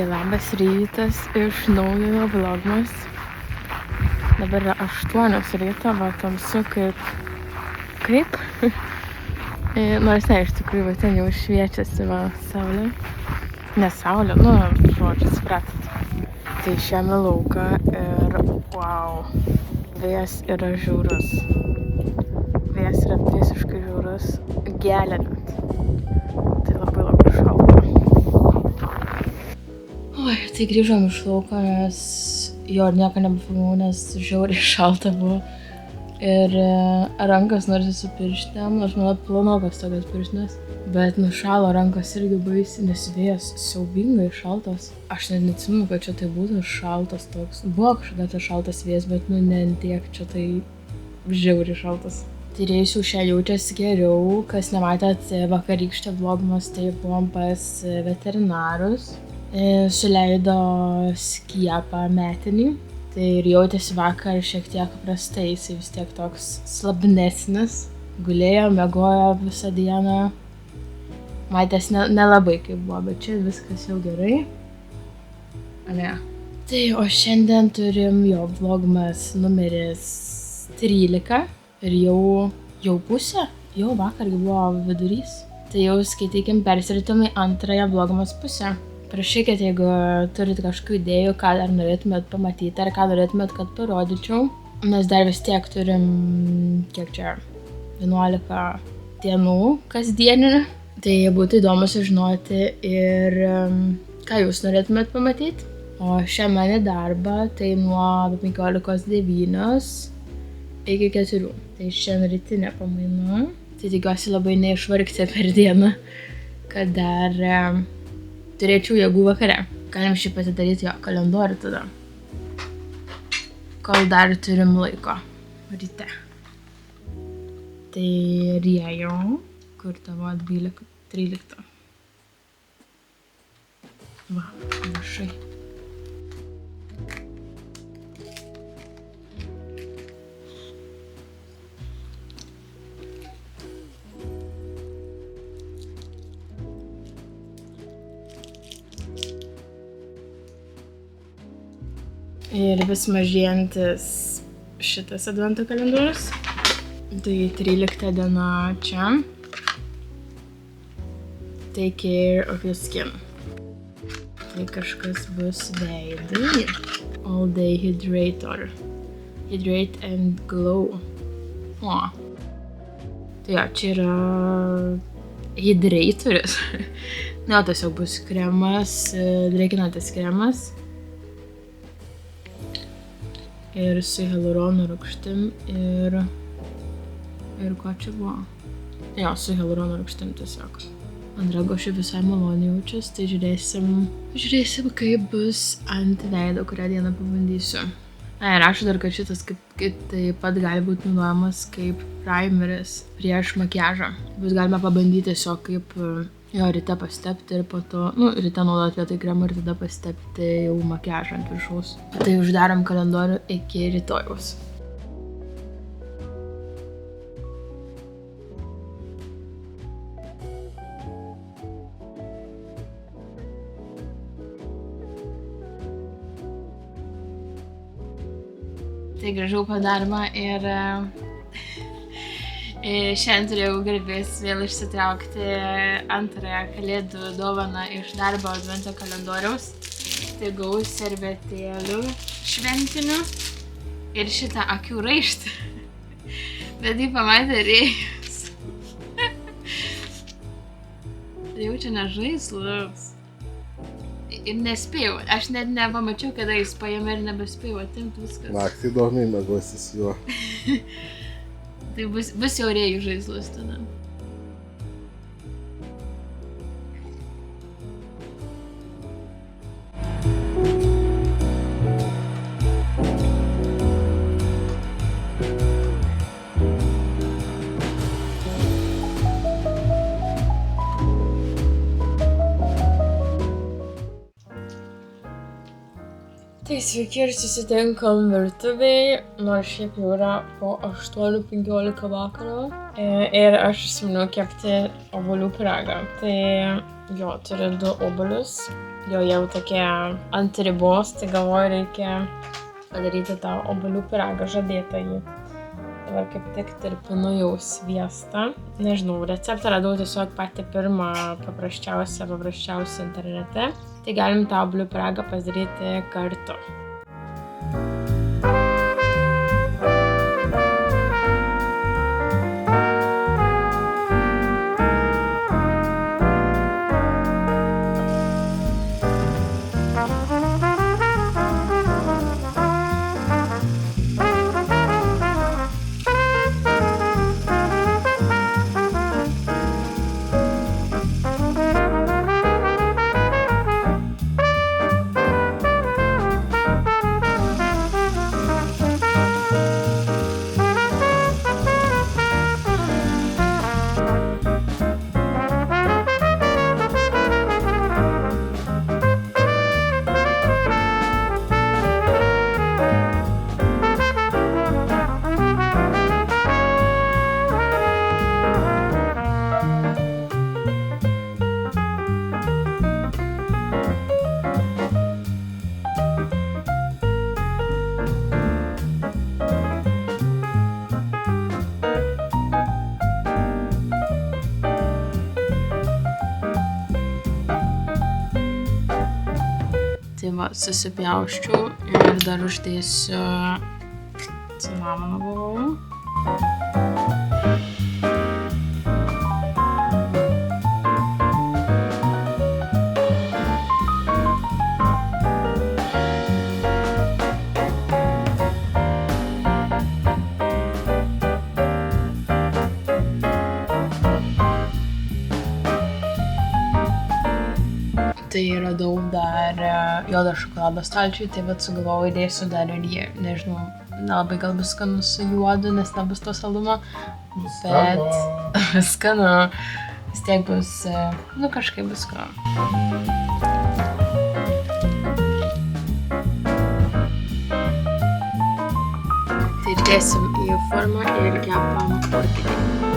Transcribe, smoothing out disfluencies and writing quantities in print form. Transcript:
Labas rytas iš naujojo vlogmas. Dabar yra 8 ryto, va tamsu kaip? Nors ne, iš tikrųjų, va ten jau šviečiasi va saulė. Ne saulė, žodžiu, supratot. Tai išėjome lauką ir wow, vėjas yra žiaurus. Vėjas yra visiškai žiaurus, gelia net. Tai labai šalta. Oi, tai grįžom iš lauko, nes jo ir nieko nebefilmavau, nes žiauriai šalta buvo. Ir rankas nors su pirštėm, nors mano planokas tokias pirštinės. Bet nušalo rankas irgi baisiai, nes vėjas siaubingai šaltas. Aš net neatsimenu, kad čia tai būtų šaltas toks. Buvo kažkada tai šaltas vėjas, bet ne tiek čia tai žiauriai šaltas. Tyrėjus jau šią jaučiasi geriau. Kas nematėt vakarykštę vlogmas, tai buvom pas veterinarus. Suleido skiepą metinį. Tai ir jautėsi vakar šiek tiek prastai, jisai vis tiek toks slabnesnis. Gulėjo, miegojo visą dieną. Matęs nelabai kaip buvo, bet čia viskas jau gerai. Ne. Tai o šiandien turim jo vlogmas numeris 13. Ir jau pusė. Jau vakargi buvo vidurys. Tai jau skaitykim persiritimai antrąją vlogmas pusę. Prašykit, jeigu turit kažkokių idėjų, ką dar norėtumėt pamatyti, ar ką norėtumėt, kad parodyčiau. Nes dar vis tiek turim, 11 dienų kasdieninių. Tai būtų įdomu sužinoti ir ką jūs norėtumėt pamatyti. O šią mane darbą tai nuo 15:09 iki 4. Tai šiandien rytinė pamaina. Tai tikiuosi labai neišvargti per dieną, kad dar turėčiau jėgų vakare. Galim šį pasidaryti jo kalendorių tada. Kol dar turim laiko ryte. Tai riejau, kur tavo 13. Va, viešai. Ir vis mažėjantis šitas advento kalendorius. Tai 13 diena čia. Take care of your skin. Tai kažkas bus veidai. All day hydrator. Hydrate and glow. O. Tai jo, čia yra hydratorius. Ne, tiesiog bus kremas, drėkinantis kremas. Ir su hialurono rūgštim ir ko čia buvo? Jo, su hialurono rūgštim tiesiog. Ant rago aš visai maloniai jaučiuosi, tai žiūrėsim, kaip bus ant veido, kurią dieną pabandysiu. Rašo dar, kad šitas kaip taip pat gali būti naudojamas kaip primeris prieš makiažą. Bus galima pabandyti tiesiog kaip ryte pastepti ir po to, ryte naudoti vietoj kremo ir tada pastepti jau makiažą ant viršaus. Tai uždarom kalendorių iki rytojaus. Tai grįžau po darbą ir šiandien turėjau garbės vėl išsitraukti antrąją kalėdų dovaną iš darbo advento kalendoriaus. Tai gavau servetėlių šventinių ir šitą akių raištį. Bet jį pamatė rėjus. Jau čia ne žaislus. Ir nespėjau. Aš net nepamačiau, kada jis paėmė ir nebespėjau atimti viskas. Naktį įdomiai mėgosi su juo. Tai bus jau rėjų žaislus tada. Tai sveiki ir susitinkam virtuvėj, nors šiaip jau yra po 8:15 vakaro. Ir aš užsiminiau kepti obuolių pyragą. Tai Jo, turiu 2 obuolius. Jo, jau tokie ant ribos, tai galvoju, reikia padaryti tą obuolių pyragą žadėtąjį. Dabar kaip tik tirpinu jau sviestą. Nežinau, receptą radau tiesiog patį pirmą paprasčiausią internete. Tai galim tą obuolių pyragą pasidaryti kartu. Tai va, susipjausčiau ir dar uždėsiu cinamono galvojau. Tai radau dar juodo šokolado stalčiui, tai bet sugalvojau įdėsiu dar ir jį. Nežinau, nelabai gal bus skanu su juodu, nes nebus to salumo, bet skanu vis tiek bus, kažkaip bus skanu. Tai dėsim į formą ir kepam orkaitėje.